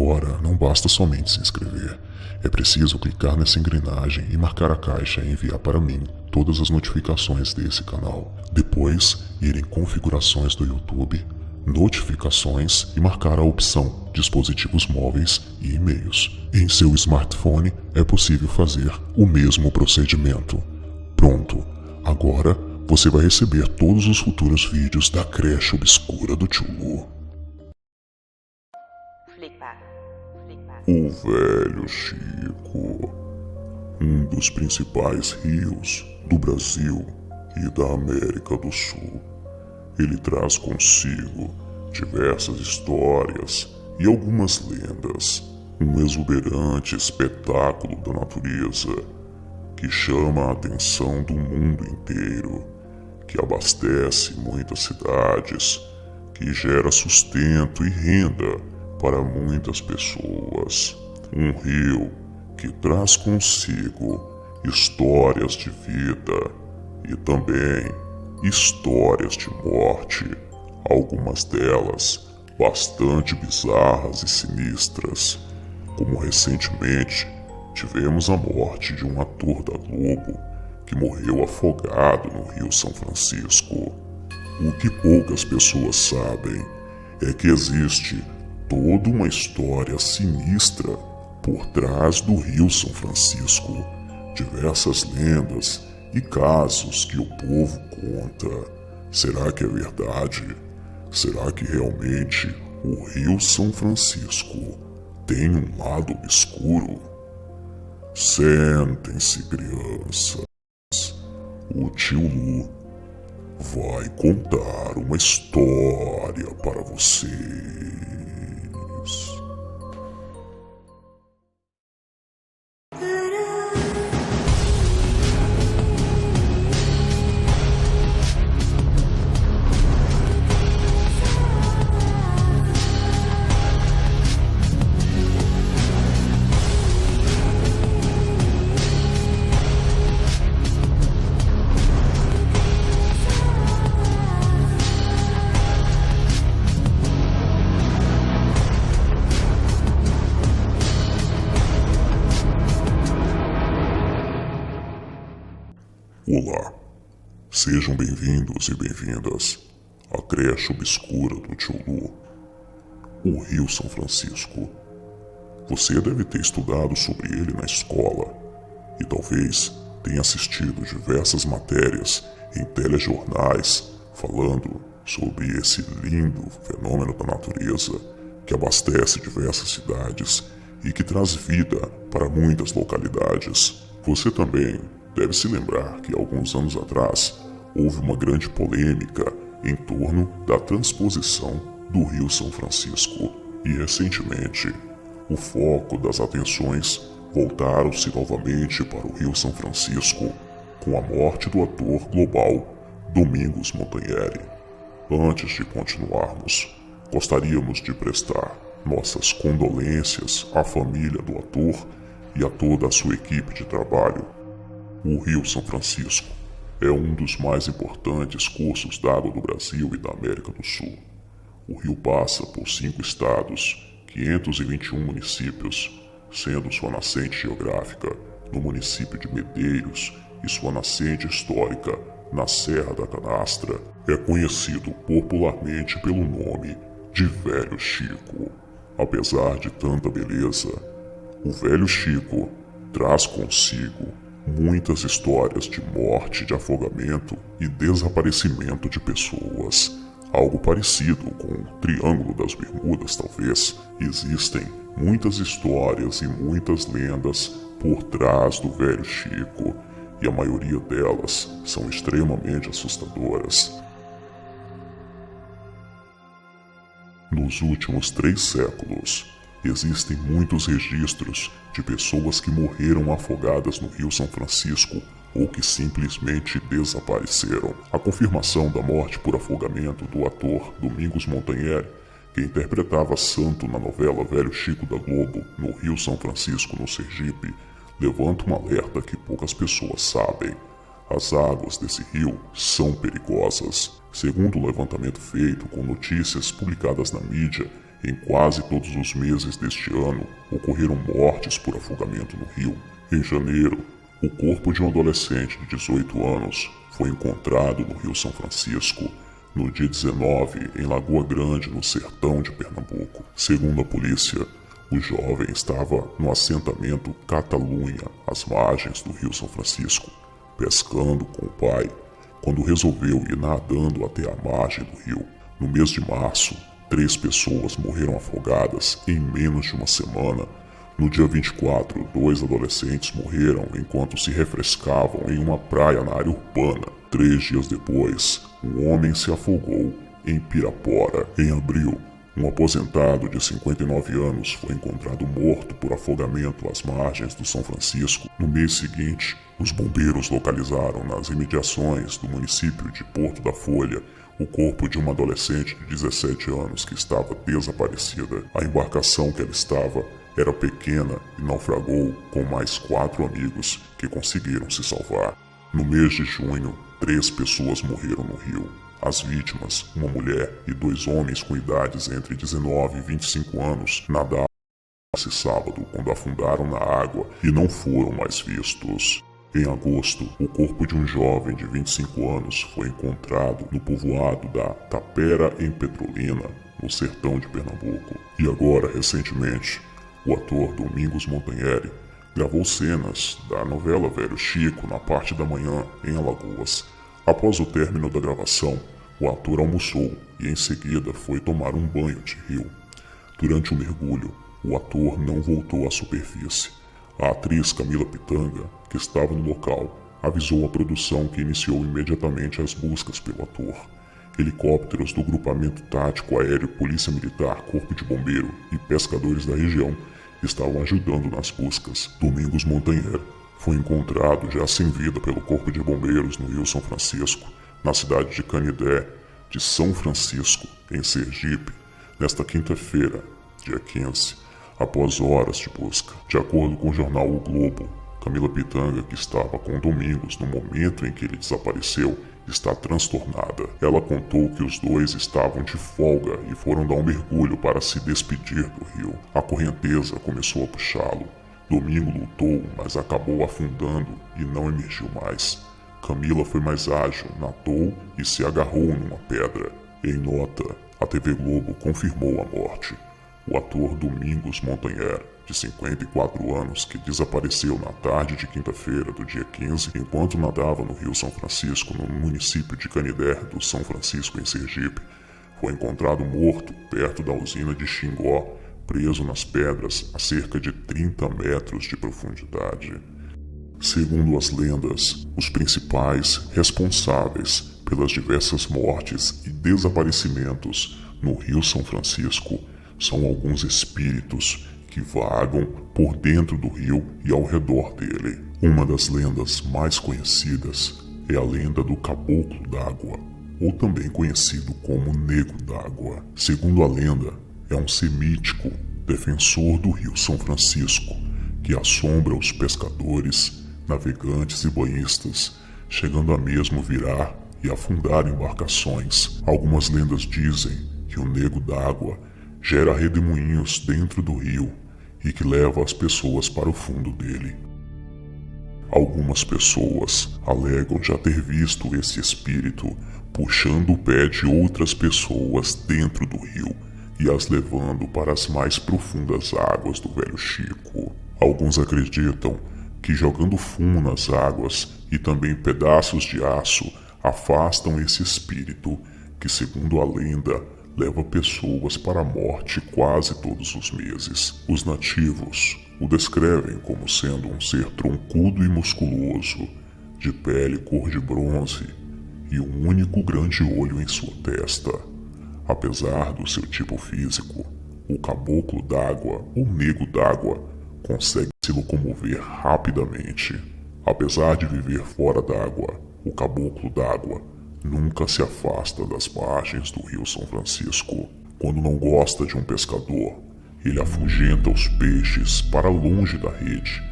Agora, não basta somente se inscrever. É preciso clicar nessa engrenagem e marcar a caixa e enviar para mim todas as notificações desse canal. Depois, ir em configurações do YouTube, notificações e marcar a opção dispositivos móveis e e-mails. Em seu smartphone é possível fazer o mesmo procedimento. Pronto, agora você vai receber todos os futuros vídeos da creche obscura do Tio Lu. O Velho Chico, um dos principais rios do Brasil e da América do Sul. Ele traz consigo diversas histórias e algumas lendas, um exuberante espetáculo da natureza que chama a atenção do mundo inteiro, que abastece muitas cidades, que gera sustento e renda para muitas pessoas. Um rio que traz consigo histórias de vida e também histórias de morte, algumas delas bastante bizarras e sinistras, como recentemente tivemos a morte de um ator da Globo que morreu afogado no Rio São Francisco. O que poucas pessoas sabem é que existe toda uma história sinistra por trás do Rio São Francisco, diversas lendas e casos que o povo conta. Será que é verdade? Será que realmente o Rio São Francisco tem um lado obscuro? Sentem-se, crianças. O Tio Lu vai contar uma história para vocês. Olá, sejam bem-vindos e bem-vindas à creche obscura do Tio Lu, o Rio São Francisco. Você deve ter estudado sobre ele na escola e talvez tenha assistido diversas matérias em telejornais falando sobre esse lindo fenômeno da natureza que abastece diversas cidades e que traz vida para muitas localidades. Você também deve se lembrar que alguns anos atrás houve uma grande polêmica em torno da transposição do Rio São Francisco e recentemente o foco das atenções voltaram-se novamente para o Rio São Francisco com a morte do ator global Domingos Montanheri. Antes de continuarmos, gostaríamos de prestar nossas condolências à família do ator e a toda a sua equipe de trabalho. O Rio São Francisco é um dos mais importantes cursos d'água do Brasil e da América do Sul. O rio passa por 5 estados, 521 municípios, sendo sua nascente geográfica no município de Medeiros e sua nascente histórica na Serra da Canastra. É conhecido popularmente pelo nome de Velho Chico. Apesar de tanta beleza, o Velho Chico traz consigo muitas histórias de morte, de afogamento e desaparecimento de pessoas. Algo parecido com o Triângulo das Bermudas, talvez. Existem muitas histórias e muitas lendas por trás do Velho Chico, e a maioria delas são extremamente assustadoras. Nos últimos 3 séculos, existem muitos registros de pessoas que morreram afogadas no Rio São Francisco ou que simplesmente desapareceram. A confirmação da morte por afogamento do ator Domingos Montanheri, que interpretava Santo na novela Velho Chico da Globo, no Rio São Francisco, no Sergipe, levanta um alerta que poucas pessoas sabem. As águas desse rio são perigosas. Segundo o levantamento feito com notícias publicadas na mídia, Em quase todos os meses deste ano, ocorreram mortes por afogamento no rio. Em janeiro, o corpo de um adolescente de 18 anos foi encontrado no Rio São Francisco. No dia 19, em Lagoa Grande, no sertão de Pernambuco. Segundo a polícia, o jovem estava no assentamento Catalunha, às margens do Rio São Francisco, pescando com o pai, quando resolveu ir nadando até a margem do rio. No mês de março, 3 pessoas morreram afogadas em menos de uma semana. No dia 24, 2 adolescentes morreram enquanto se refrescavam em uma praia na área urbana. 3 dias depois, um homem se afogou em Pirapora. Em abril, um aposentado de 59 anos foi encontrado morto por afogamento às margens do São Francisco. No mês seguinte, os bombeiros localizaram nas imediações do município de Porto da Folha o corpo de uma adolescente de 17 anos que estava desaparecida. A embarcação que ela estava era pequena e naufragou com mais 4 amigos que conseguiram se salvar. No mês de junho, 3 pessoas morreram no rio. As vítimas, uma mulher e 2 homens com idades entre 19 e 25 anos, nadaram esse sábado quando afundaram na água e não foram mais vistos. Em agosto, o corpo de um jovem de 25 anos foi encontrado no povoado da Tapera, em Petrolina, no sertão de Pernambuco. E agora, recentemente, o ator Domingos Montanheri gravou cenas da novela Velho Chico na parte da manhã em Alagoas. Após o término da gravação, o ator almoçou e em seguida foi tomar um banho de rio. Durante o mergulho, o ator não voltou à superfície. A atriz Camila Pitanga, que estava no local, avisou a produção que iniciou imediatamente as buscas pelo ator. Helicópteros do Grupamento Tático Aéreo Polícia Militar, Corpo de Bombeiro e pescadores da região estavam ajudando nas buscas. Domingos Montanheri foi encontrado já sem vida pelo Corpo de Bombeiros no Rio São Francisco, na cidade de Canidé de São Francisco, em Sergipe, nesta quinta-feira, dia 15, após horas de busca. De acordo com o jornal O Globo, Camila Pitanga, que estava com Domingos no momento em que ele desapareceu, está transtornada. Ela contou que os dois estavam de folga e foram dar um mergulho para se despedir do rio. A correnteza começou a puxá-lo. Domingo lutou, mas acabou afundando e não emergiu mais. Camila foi mais ágil, nadou e se agarrou numa pedra. Em nota, a TV Globo confirmou a morte. O ator Domingos Montanheri, de 54 anos, que desapareceu na tarde de quinta-feira do dia 15, enquanto nadava no Rio São Francisco, no município de Canidé do São Francisco, em Sergipe, foi encontrado morto perto da usina de Xingó, preso nas pedras a cerca de 30 metros de profundidade. Segundo as lendas, os principais responsáveis pelas diversas mortes e desaparecimentos no Rio São Francisco são alguns espíritos que vagam por dentro do rio e ao redor dele. Uma das lendas mais conhecidas é a lenda do Caboclo d'Água, ou também conhecido como Nego d'Água. Segundo a lenda, é um ser mítico, defensor do Rio São Francisco, que assombra os pescadores, navegantes e banhistas, chegando a mesmo virar e afundar embarcações. Algumas lendas dizem que o Nego d'Água gera redemoinhos dentro do rio e que leva as pessoas para o fundo dele. Algumas pessoas alegam já ter visto esse espírito puxando o pé de outras pessoas dentro do rio e as levando para as mais profundas águas do Velho Chico. Alguns acreditam que jogando fumo nas águas e também pedaços de aço afastam esse espírito que, segundo a lenda, leva pessoas para a morte quase todos os meses. Os nativos o descrevem como sendo um ser troncudo e musculoso, de pele cor de bronze e um único grande olho em sua testa. Apesar do seu tipo físico, o Caboclo d'Água ou Nego d'Água consegue se locomover rapidamente. Apesar de viver fora d'água, o Caboclo d'Água nunca se afasta das margens do Rio São Francisco. Quando não gosta de um pescador, ele afugenta os peixes para longe da rede,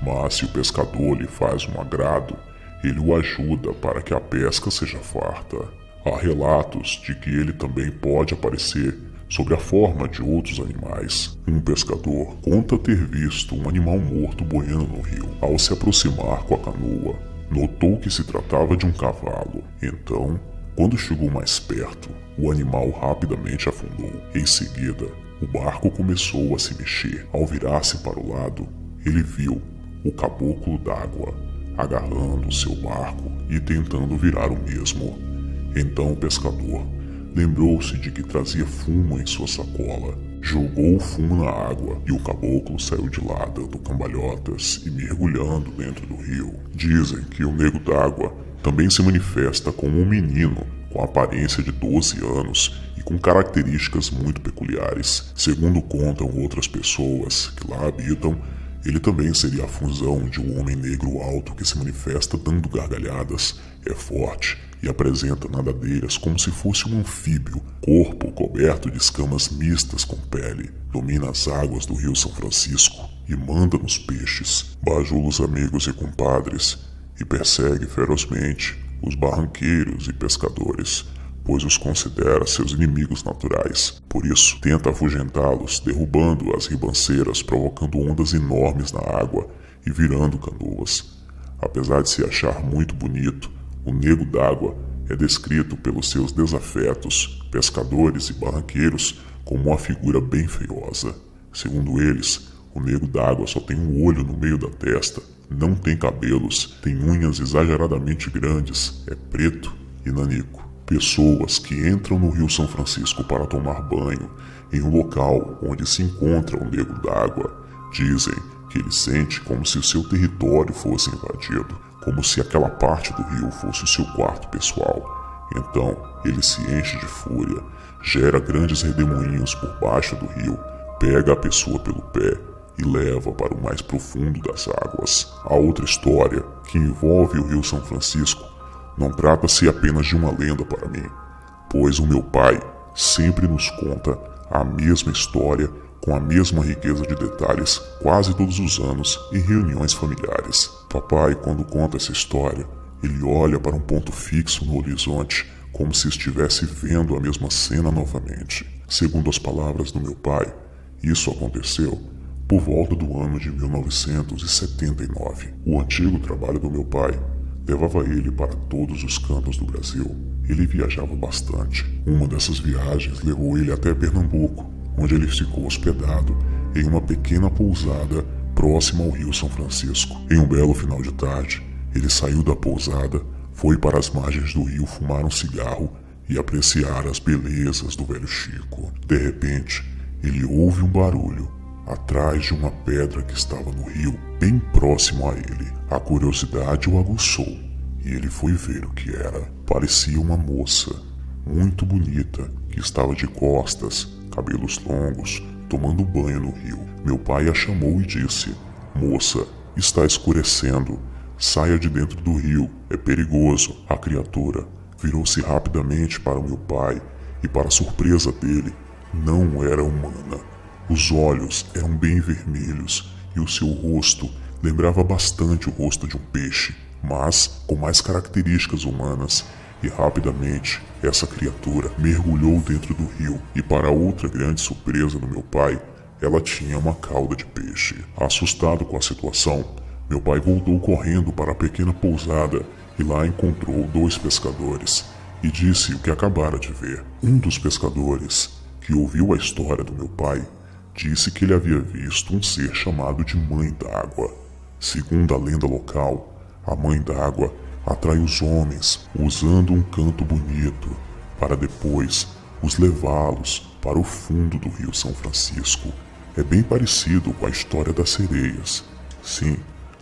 mas se o pescador lhe faz um agrado, ele o ajuda para que a pesca seja farta. Há relatos de que ele também pode aparecer sobre a forma de outros animais. Um pescador conta ter visto um animal morto boiando no rio. Ao se aproximar com a canoa, notou que se tratava de um cavalo. Então, quando chegou mais perto, o animal rapidamente afundou. Em seguida, o barco começou a se mexer. Ao virar-se para o lado, ele viu o caboclo d'água agarrando seu barco e tentando virar o mesmo. Então o pescador lembrou-se de que trazia fumo em sua sacola, jogou o fumo na água e o caboclo saiu de lá dando cambalhotas e mergulhando dentro do rio. Dizem que o nego d'água também se manifesta como um menino com aparência de 12 anos e com características muito peculiares. Segundo contam outras pessoas que lá habitam, ele também seria a fusão de um homem negro alto que se manifesta dando gargalhadas, é forte e apresenta nadadeiras como se fosse um anfíbio, corpo coberto de escamas mistas com pele, domina as águas do rio São Francisco e manda nos peixes, bajula os amigos e compadres e persegue ferozmente os barranqueiros e pescadores, pois os considera seus inimigos naturais. Por isso, tenta afugentá-los, derrubando as ribanceiras, provocando ondas enormes na água e virando canoas. Apesar de se achar muito bonito, o nego d'água é descrito pelos seus desafetos, pescadores e barranqueiros, como uma figura bem feiosa. Segundo eles, o nego d'água só tem um olho no meio da testa, não tem cabelos, tem unhas exageradamente grandes, é preto e nanico. Pessoas que entram no rio São Francisco para tomar banho em um local onde se encontra o nego d'água dizem que ele sente como se o seu território fosse invadido, como se aquela parte do rio fosse o seu quarto pessoal. Então ele se enche de fúria, gera grandes redemoinhos por baixo do rio, pega a pessoa pelo pé e leva para o mais profundo das águas. A outra história, que envolve o rio São Francisco, não trata-se apenas de uma lenda para mim, pois o meu pai sempre nos conta a mesma história com a mesma riqueza de detalhes quase todos os anos em reuniões familiares. Papai, quando conta essa história, ele olha para um ponto fixo no horizonte como se estivesse vendo a mesma cena novamente. Segundo as palavras do meu pai, isso aconteceu por volta do ano de 1979. O antigo trabalho do meu pai levava ele para todos os cantos do Brasil. Ele viajava bastante. Uma dessas viagens levou ele até Pernambuco, onde ele ficou hospedado em uma pequena pousada próxima ao rio São Francisco. Em um belo final de tarde, ele saiu da pousada, foi para as margens do rio fumar um cigarro e apreciar as belezas do velho Chico. De repente, ele ouve um barulho atrás de uma pedra que estava no rio, bem próximo a ele. A curiosidade o aguçou e ele foi ver o que era. Parecia uma moça, muito bonita, que estava de costas, cabelos longos, tomando banho no rio. Meu pai a chamou e disse: "Moça, está escurecendo. Saia de dentro do rio, é perigoso." A criatura virou-se rapidamente para o meu pai e, para surpresa dele, não era humana. Os olhos eram bem vermelhos e o seu rosto lembrava bastante o rosto de um peixe, mas com mais características humanas. E rapidamente essa criatura mergulhou dentro do rio e, para outra grande surpresa do meu pai, ela tinha uma cauda de peixe. Assustado com a situação, meu pai voltou correndo para a pequena pousada e lá encontrou 2 pescadores e disse o que acabara de ver. Um dos pescadores, que ouviu a história do meu pai, disse que ele havia visto um ser chamado de Mãe d'Água. Segundo a lenda local, a Mãe d'Água atrai os homens usando um canto bonito para depois os levá-los para o fundo do rio São Francisco. É bem parecido com a história das sereias. Sim,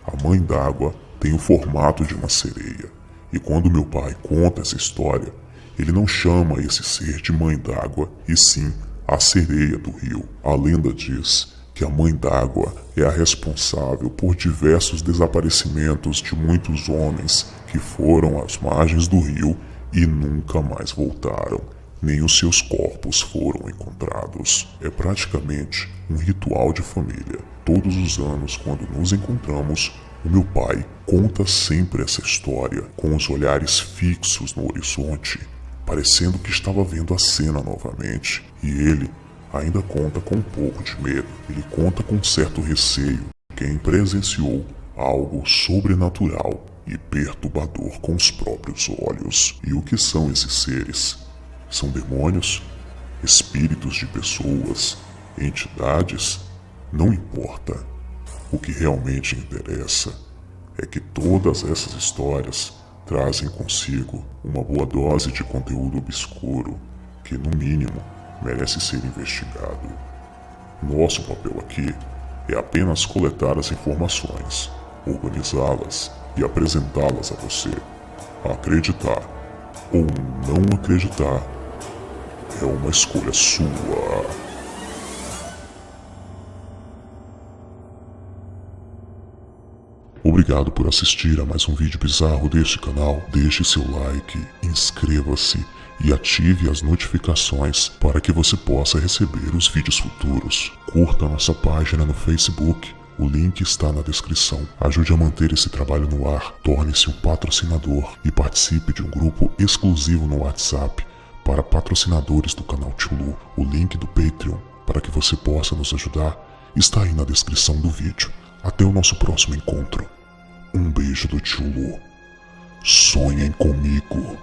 a Mãe d'Água tem o formato de uma sereia. E quando meu pai conta essa história, ele não chama esse ser de Mãe d'Água, e sim a sereia do rio. A lenda diz que a Mãe d'Água é a responsável por diversos desaparecimentos de muitos homens que foram às margens do rio e nunca mais voltaram, nem os seus corpos foram encontrados. É praticamente um ritual de família. Todos os anos, quando nos encontramos, o meu pai conta sempre essa história com os olhares fixos no horizonte, parecendo que estava vendo a cena novamente, e ele ainda conta com um pouco de medo. Ele conta com certo receio de quem presenciou algo sobrenatural e perturbador com os próprios olhos. E o que são esses seres? São demônios? Espíritos de pessoas? Entidades? Não importa. O que realmente interessa é que todas essas histórias trazem consigo uma boa dose de conteúdo obscuro que, no mínimo, merece ser investigado. Nosso papel aqui é apenas coletar as informações, organizá-las e apresentá-las a você. Acreditar ou não acreditar é uma escolha sua. Obrigado por assistir a mais um vídeo bizarro deste canal. Deixe seu like, inscreva-se e ative as notificações para que você possa receber os vídeos futuros. Curta nossa página no Facebook, o link está na descrição. Ajude a manter esse trabalho no ar, torne-se um patrocinador e participe de um grupo exclusivo no WhatsApp para patrocinadores do canal Tio Lu. O link do Patreon para que você possa nos ajudar está aí na descrição do vídeo. Até o nosso próximo encontro. Um beijo do Tio Lu. Sonhem comigo.